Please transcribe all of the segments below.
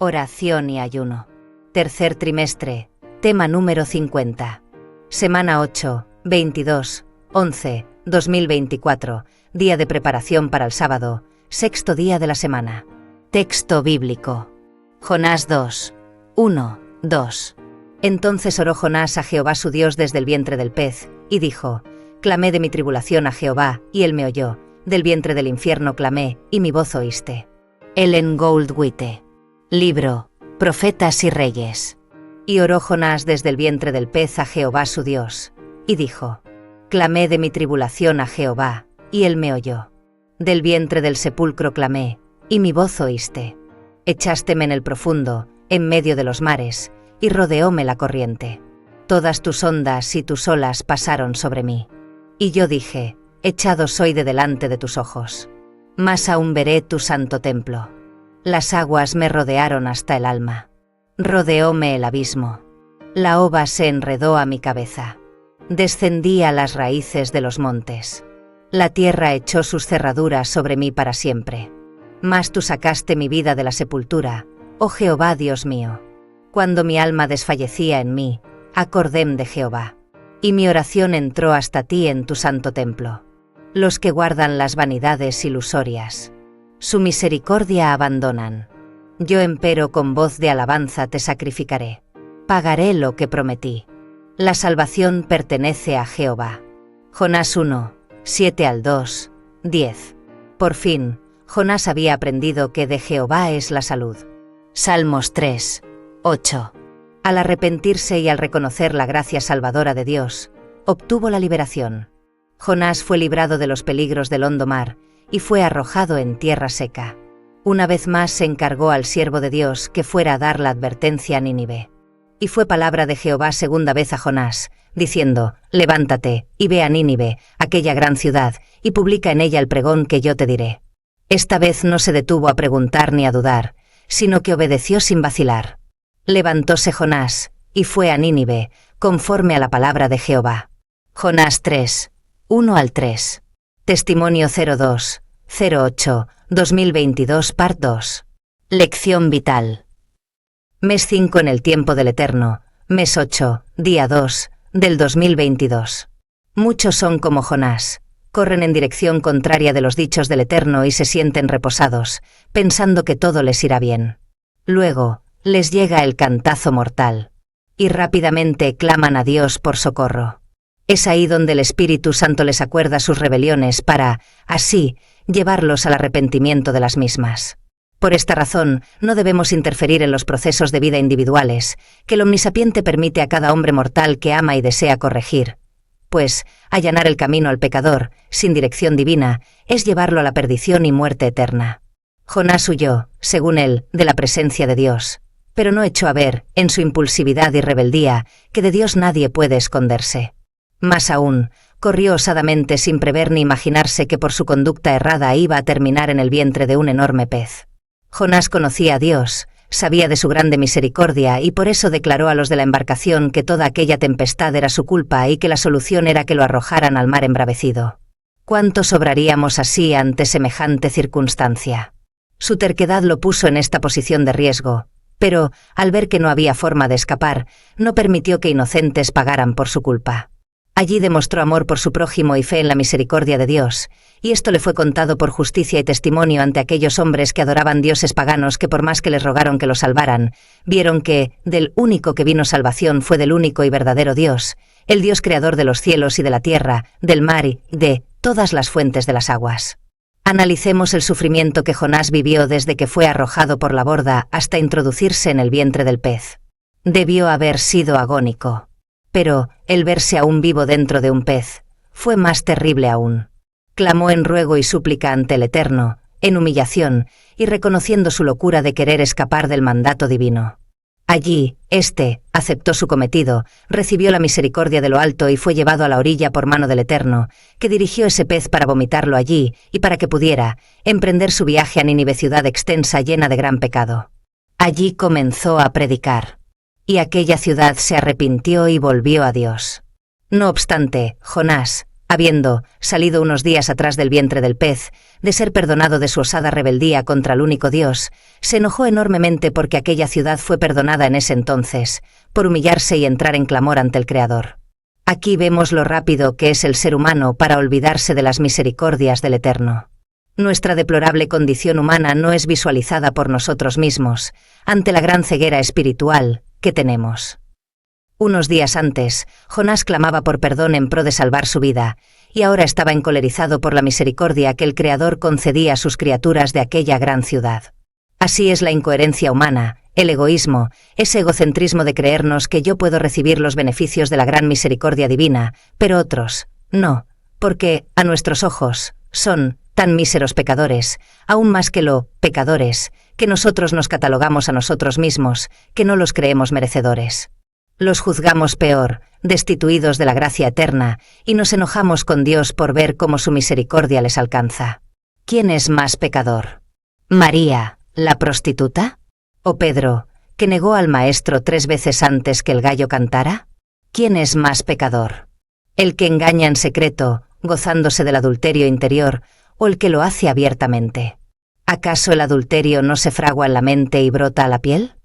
Oración y ayuno. Tercer trimestre. Tema número 50. Semana 8, 22, 11, 2024. Día de preparación para el sábado. Sexto día de la semana. Texto bíblico. Jonás 2. 1, 2. Entonces oró Jonás a Jehová su Dios desde el vientre del pez, y dijo: Clamé de mi tribulación a Jehová, y él me oyó. Del vientre del infierno clamé, y mi voz oíste. Ellen Goldwite. Libro, Profetas y Reyes. Y oró Jonás desde el vientre del pez a Jehová su Dios, y dijo: Clamé de mi tribulación a Jehová, y él me oyó. Del vientre del sepulcro clamé, y mi voz oíste. Echásteme en el profundo, en medio de los mares, y rodeóme la corriente. Todas tus ondas y tus olas pasaron sobre mí. Y yo dije: Echado soy de delante de tus ojos. Mas aún veré tu santo templo. Las aguas me rodearon hasta el alma. Rodeóme el abismo. La ova se enredó a mi cabeza. Descendí a las raíces de los montes. La tierra echó sus cerraduras sobre mí para siempre. Mas tú sacaste mi vida de la sepultura, oh Jehová Dios mío. Cuando mi alma desfallecía en mí, acordéme de Jehová. Y mi oración entró hasta ti en tu santo templo. Los que guardan las vanidades ilusorias, su misericordia abandonan. Yo empero con voz de alabanza te sacrificaré. Pagaré lo que prometí. La salvación pertenece a Jehová. Jonás 1, 7 al 2, 10. Por fin, Jonás había aprendido que de Jehová es la salud. Salmos 3, 8. Al arrepentirse y al reconocer la gracia salvadora de Dios, obtuvo la liberación. Jonás fue librado de los peligros del hondo mar y fue arrojado en tierra seca. Una vez más se encargó al siervo de Dios que fuera a dar la advertencia a Nínive. Y fue palabra de Jehová segunda vez a Jonás, diciendo: Levántate, y ve a Nínive, aquella gran ciudad, y publica en ella el pregón que yo te diré. Esta vez no se detuvo a preguntar ni a dudar, sino que obedeció sin vacilar. Levantóse Jonás, y fue a Nínive, conforme a la palabra de Jehová. Jonás 3, 1 al 3. Testimonio 02, 08, 2022 Part 2. Lección vital. Mes 5 en el tiempo del Eterno, mes 8, día 2, del 2022. Muchos son como Jonás, corren en dirección contraria de los dichos del Eterno y se sienten reposados, pensando que todo les irá bien. Luego, les llega el cantazo mortal, y rápidamente claman a Dios por socorro. Es ahí donde el Espíritu Santo les acuerda sus rebeliones para, así, llevarlos al arrepentimiento de las mismas. Por esta razón, no debemos interferir en los procesos de vida individuales, que el Omnisapiente permite a cada hombre mortal que ama y desea corregir, pues allanar el camino al pecador, sin dirección divina, es llevarlo a la perdición y muerte eterna. Jonás huyó, según él, de la presencia de Dios, pero no echó a ver, en su impulsividad y rebeldía, que de Dios nadie puede esconderse. Más aún, corrió osadamente sin prever ni imaginarse que por su conducta errada iba a terminar en el vientre de un enorme pez. Jonás conocía a Dios, sabía de su grande misericordia y por eso declaró a los de la embarcación que toda aquella tempestad era su culpa y que la solución era que lo arrojaran al mar embravecido. ¿Cuánto sobraríamos así ante semejante circunstancia? Su terquedad lo puso en esta posición de riesgo, pero, al ver que no había forma de escapar, no permitió que inocentes pagaran por su culpa. Allí demostró amor por su prójimo y fe en la misericordia de Dios, y esto le fue contado por justicia y testimonio ante aquellos hombres que adoraban dioses paganos que por más que les rogaron que lo salvaran, vieron que, del único que vino salvación fue del único y verdadero Dios, el Dios creador de los cielos y de la tierra, del mar y de todas las fuentes de las aguas. Analicemos el sufrimiento que Jonás vivió desde que fue arrojado por la borda hasta introducirse en el vientre del pez. Debió haber sido agónico. Pero, el verse aún vivo dentro de un pez, fue más terrible aún. Clamó en ruego y súplica ante el Eterno, en humillación, y reconociendo su locura de querer escapar del mandato divino. Allí, éste aceptó su cometido, recibió la misericordia de lo alto y fue llevado a la orilla por mano del Eterno, que dirigió ese pez para vomitarlo allí y para que pudiera emprender su viaje a Nínive, ciudad extensa llena de gran pecado. Allí comenzó a predicar. Y aquella ciudad se arrepintió y volvió a Dios. No obstante, Jonás, Habiendo salido unos días atrás del vientre del pez, de ser perdonado de su osada rebeldía contra el único Dios, se enojó enormemente porque aquella ciudad fue perdonada en ese entonces, por humillarse y entrar en clamor ante el Creador. Aquí vemos lo rápido que es el ser humano para olvidarse de las misericordias del Eterno. Nuestra deplorable condición humana no es visualizada por nosotros mismos, ante la gran ceguera espiritual que tenemos. Unos días antes, Jonás clamaba por perdón en pro de salvar su vida, y ahora estaba encolerizado por la misericordia que el Creador concedía a sus criaturas de aquella gran ciudad. Así es la incoherencia humana, el egoísmo, ese egocentrismo de creernos que yo puedo recibir los beneficios de la gran misericordia divina, pero otros, no, porque, a nuestros ojos, son tan míseros pecadores, aún más que pecadores, que nosotros nos catalogamos a nosotros mismos, que no los creemos merecedores. Los juzgamos peor, destituidos de la gracia eterna, y nos enojamos con Dios por ver cómo su misericordia les alcanza. ¿Quién es más pecador? ¿María, la prostituta? ¿O Pedro, que negó al Maestro 3 veces antes que el gallo cantara? ¿Quién es más pecador? ¿El que engaña en secreto, gozándose del adulterio interior, o el que lo hace abiertamente? ¿Acaso el adulterio no se fragua en la mente y brota a la piel?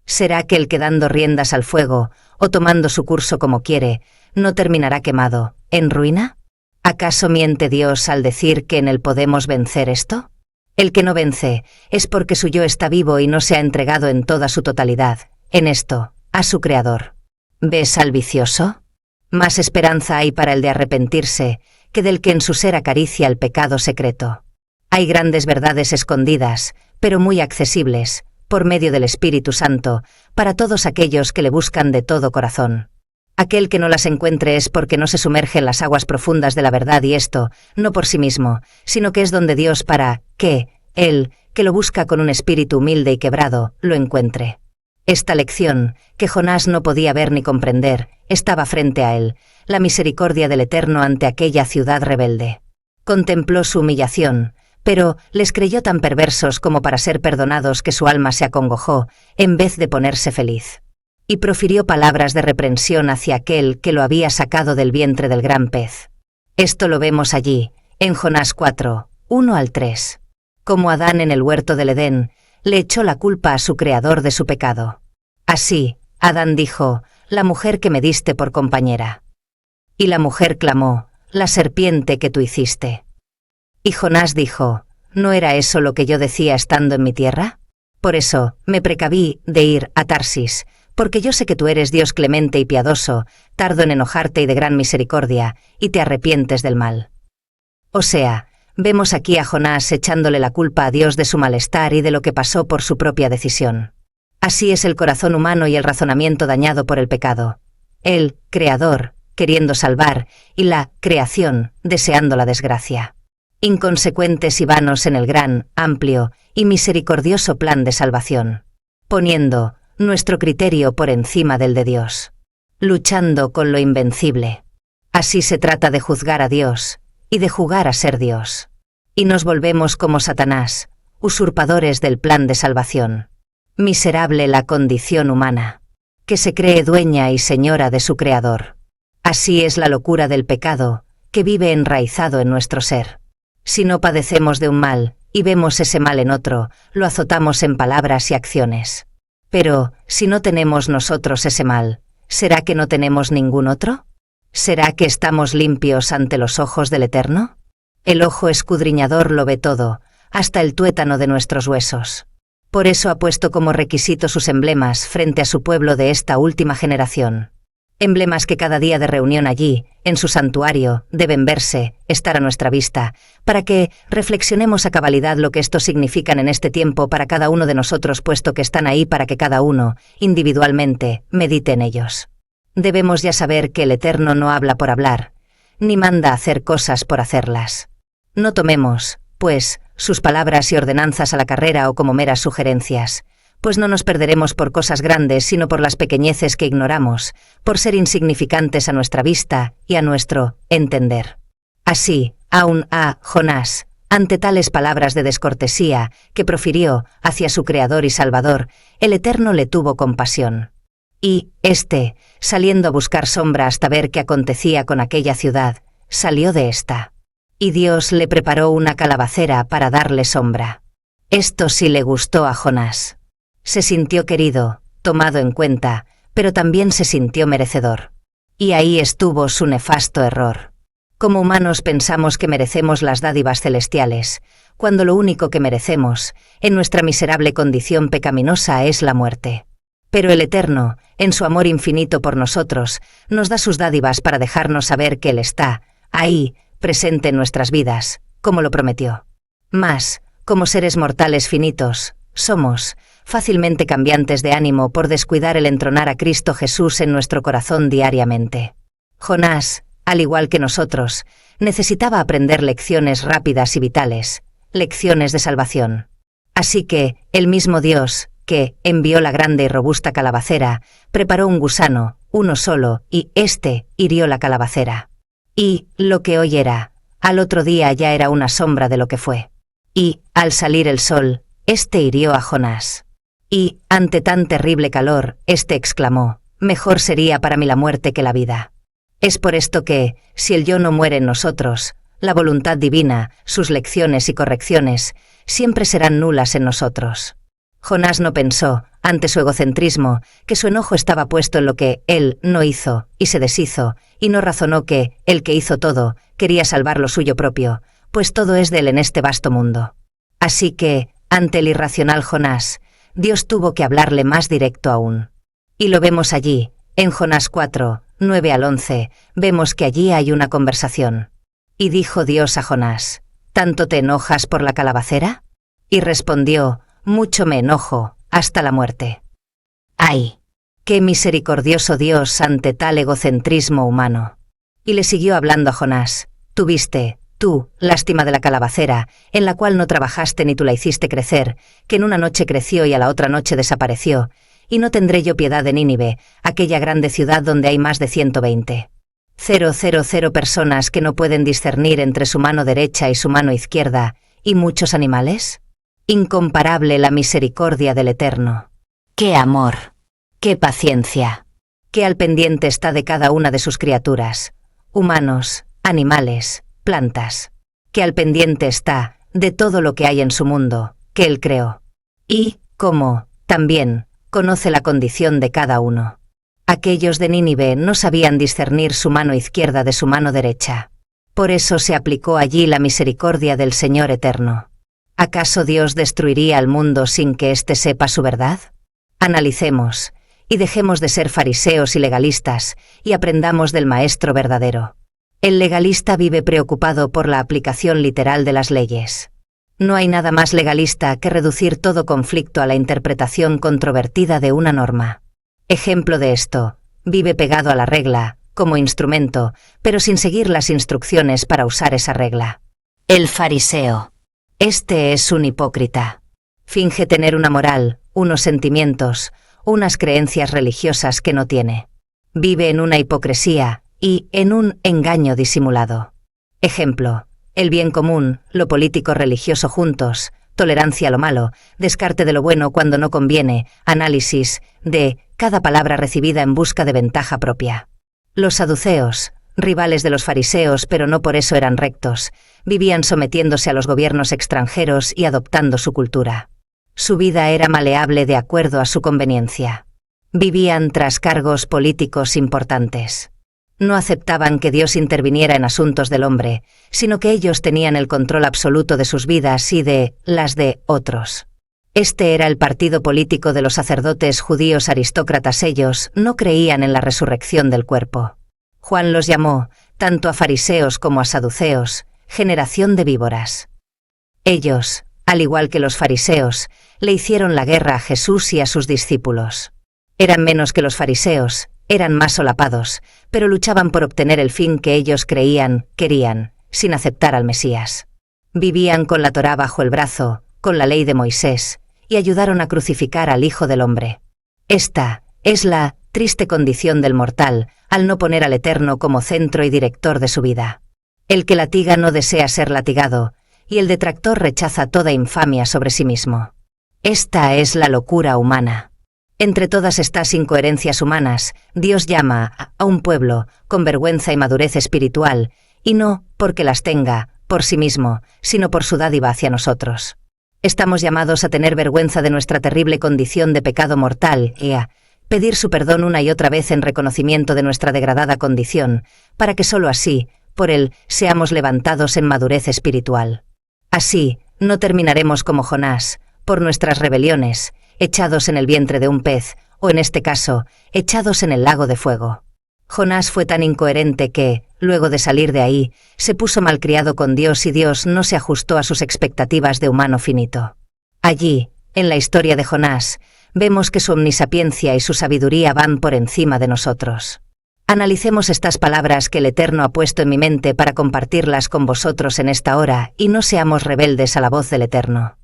¿Será que el que dando riendas al fuego, o tomando su curso como quiere, no terminará quemado, en ruina? ¿Acaso miente Dios al decir que en él podemos vencer esto? El que no vence es porque su yo está vivo y no se ha entregado en toda su totalidad, en esto, a su Creador. ¿Ves al vicioso? Más esperanza hay para el de arrepentirse que del que en su ser acaricia el pecado secreto. Hay grandes verdades escondidas, pero muy accesibles, por medio del Espíritu Santo, para todos aquellos que le buscan de todo corazón. Aquel que no las encuentre es porque no se sumerge en las aguas profundas de la verdad y esto, no por sí mismo, sino que es donde Dios para que, él, que lo busca con un espíritu humilde y quebrado, lo encuentre. Esta lección, que Jonás no podía ver ni comprender, estaba frente a él, la misericordia del Eterno ante aquella ciudad rebelde. Contempló su humillación, pero les creyó tan perversos como para ser perdonados que su alma se acongojó, en vez de ponerse feliz. Y profirió palabras de reprensión hacia aquel que lo había sacado del vientre del gran pez. Esto lo vemos allí, en Jonás 4, 1 al 3. Como Adán en el huerto del Edén, le echó la culpa a su Creador de su pecado. Así, Adán dijo, la mujer que me diste por compañera. Y la mujer clamó, la serpiente que tú hiciste. Y Jonás dijo, ¿no era eso lo que yo decía estando en mi tierra? Por eso, me precaví de ir a Tarsis, porque yo sé que tú eres Dios clemente y piadoso, tardo en enojarte y de gran misericordia, y te arrepientes del mal. O sea, vemos aquí a Jonás echándole la culpa a Dios de su malestar y de lo que pasó por su propia decisión. Así es el corazón humano y el razonamiento dañado por el pecado. El Creador, queriendo salvar, y la creación, deseando la desgracia. Inconsecuentes y vanos en el gran, amplio y misericordioso plan de salvación. Poniendo nuestro criterio por encima del de Dios. Luchando con lo invencible. Así se trata de juzgar a Dios, y de jugar a ser Dios. Y nos volvemos como Satanás, usurpadores del plan de salvación. Miserable la condición humana, que se cree dueña y señora de su Creador. Así es la locura del pecado, que vive enraizado en nuestro ser. Si no padecemos de un mal, y vemos ese mal en otro, lo azotamos en palabras y acciones. Pero, si no tenemos nosotros ese mal, ¿será que no tenemos ningún otro? ¿Será que estamos limpios ante los ojos del Eterno? El ojo escudriñador lo ve todo, hasta el tuétano de nuestros huesos. Por eso ha puesto como requisito sus emblemas frente a su pueblo de esta última generación. Emblemas que cada día de reunión allí, en su santuario, deben verse, estar a nuestra vista, para que reflexionemos a cabalidad lo que estos significan en este tiempo para cada uno de nosotros, puesto que están ahí para que cada uno, individualmente, medite en ellos. Debemos ya saber que el Eterno no habla por hablar, ni manda hacer cosas por hacerlas. No tomemos, pues, sus palabras y ordenanzas a la carrera o como meras sugerencias, pues no nos perderemos por cosas grandes, sino por las pequeñeces que ignoramos, por ser insignificantes a nuestra vista y a nuestro entender. Así, aun a Jonás, ante tales palabras de descortesía que profirió hacia su Creador y Salvador, el Eterno le tuvo compasión. Y, saliendo a buscar sombra hasta ver qué acontecía con aquella ciudad, salió de esta. Y Dios le preparó una calabacera para darle sombra. Esto sí le gustó a Jonás. Se sintió querido, tomado en cuenta, pero también se sintió merecedor. Y ahí estuvo su nefasto error. Como humanos pensamos que merecemos las dádivas celestiales, cuando lo único que merecemos, en nuestra miserable condición pecaminosa, es la muerte. Pero el Eterno, en su amor infinito por nosotros, nos da sus dádivas para dejarnos saber que Él está, ahí, presente en nuestras vidas, como lo prometió. Mas, como seres mortales finitos, somos fácilmente cambiantes de ánimo por descuidar el entronar a Cristo Jesús en nuestro corazón diariamente. Jonás, al igual que nosotros, necesitaba aprender lecciones rápidas y vitales, lecciones de salvación. Así que, el mismo Dios, que envió la grande y robusta calabacera, preparó un gusano, uno solo, y éste hirió la calabacera. Y, lo que hoy era, al otro día ya era una sombra de lo que fue. Y, al salir el sol, éste hirió a Jonás. Y, ante tan terrible calor, éste exclamó: «Mejor sería para mí la muerte que la vida». Es por esto que, si el yo no muere en nosotros, la voluntad divina, sus lecciones y correcciones, siempre serán nulas en nosotros. Jonás no pensó, ante su egocentrismo, que su enojo estaba puesto en lo que él no hizo, y se deshizo, y no razonó que, el que hizo todo, quería salvar lo suyo propio, pues todo es de él en este vasto mundo. Así que, ante el irracional Jonás, Dios tuvo que hablarle más directo aún. Y lo vemos allí, en Jonás 4, 9 al 11, vemos que allí hay una conversación. Y dijo Dios a Jonás: ¿tanto te enojas por la calabacera? Y respondió: mucho me enojo, hasta la muerte. ¡Ay! ¡Qué misericordioso Dios ante tal egocentrismo humano! Y le siguió hablando a Jonás: tuviste, tú, lástima de la calabacera, en la cual no trabajaste ni tú la hiciste crecer, que en una noche creció y a la otra noche desapareció, y no tendré yo piedad de Nínive, aquella grande ciudad donde hay más de 120,000 personas que no pueden discernir entre su mano derecha y su mano izquierda, y muchos animales? Incomparable la misericordia del Eterno. ¡Qué amor! ¡Qué paciencia! ¡Qué al pendiente está de cada una de sus criaturas! Humanos, animales, plantas. ¡Qué al pendiente está de todo lo que hay en su mundo, que Él creó! Y, como, también, conoce la condición de cada uno. Aquellos de Nínive no sabían discernir su mano izquierda de su mano derecha. Por eso se aplicó allí la misericordia del Señor Eterno. ¿Acaso Dios destruiría al mundo sin que éste sepa su verdad? Analicemos, y dejemos de ser fariseos y legalistas, y aprendamos del Maestro verdadero. El legalista vive preocupado por la aplicación literal de las leyes. No hay nada más legalista que reducir todo conflicto a la interpretación controvertida de una norma. Ejemplo de esto: vive pegado a la regla, como instrumento, pero sin seguir las instrucciones para usar esa regla. El fariseo. Este es un hipócrita. Finge tener una moral, unos sentimientos, unas creencias religiosas que no tiene. Vive en una hipocresía y en un engaño disimulado. Ejemplo: el bien común, lo político religioso juntos, tolerancia a lo malo, descarte de lo bueno cuando no conviene, análisis de cada palabra recibida en busca de ventaja propia. Los saduceos, rivales de los fariseos pero no por eso eran rectos, vivían sometiéndose a los gobiernos extranjeros y adoptando su cultura. Su vida era maleable de acuerdo a su conveniencia. Vivían tras cargos políticos importantes. No aceptaban que Dios interviniera en asuntos del hombre, sino que ellos tenían el control absoluto de sus vidas y de las de otros. Este era el partido político de los sacerdotes judíos aristócratas. Ellos no creían en la resurrección del cuerpo. Juan los llamó, tanto a fariseos como a saduceos, generación de víboras. Ellos, al igual que los fariseos, le hicieron la guerra a Jesús y a sus discípulos. Eran menos que los fariseos, eran más solapados, pero luchaban por obtener el fin que ellos querían, sin aceptar al Mesías. Vivían con la Torá bajo el brazo, con la ley de Moisés, y ayudaron a crucificar al Hijo del Hombre. Esta es la triste condición del mortal, al no poner al Eterno como centro y director de su vida. El que latiga no desea ser latigado, y el detractor rechaza toda infamia sobre sí mismo. Esta es la locura humana. Entre todas estas incoherencias humanas, Dios llama a un pueblo con vergüenza y madurez espiritual, y no porque las tenga por sí mismo, sino por su dádiva hacia nosotros. Estamos llamados a tener vergüenza de nuestra terrible condición de pecado mortal y a pedir su perdón una y otra vez en reconocimiento de nuestra degradada condición, para que sólo así, por él, seamos levantados en madurez espiritual. Así, no terminaremos como Jonás, por nuestras rebeliones, echados en el vientre de un pez, o en este caso, echados en el lago de fuego. Jonás fue tan incoherente que, luego de salir de ahí, se puso malcriado con Dios y Dios no se ajustó a sus expectativas de humano finito. Allí, en la historia de Jonás, vemos que su omnisapiencia y su sabiduría van por encima de nosotros. Analicemos estas palabras que el Eterno ha puesto en mi mente para compartirlas con vosotros en esta hora y no seamos rebeldes a la voz del Eterno.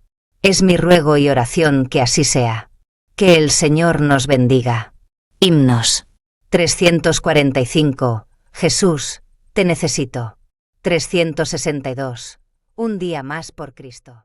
Es mi ruego y oración que así sea. Que el Señor nos bendiga. Himnos. 345. Jesús, te necesito. 362. Un día más por Cristo.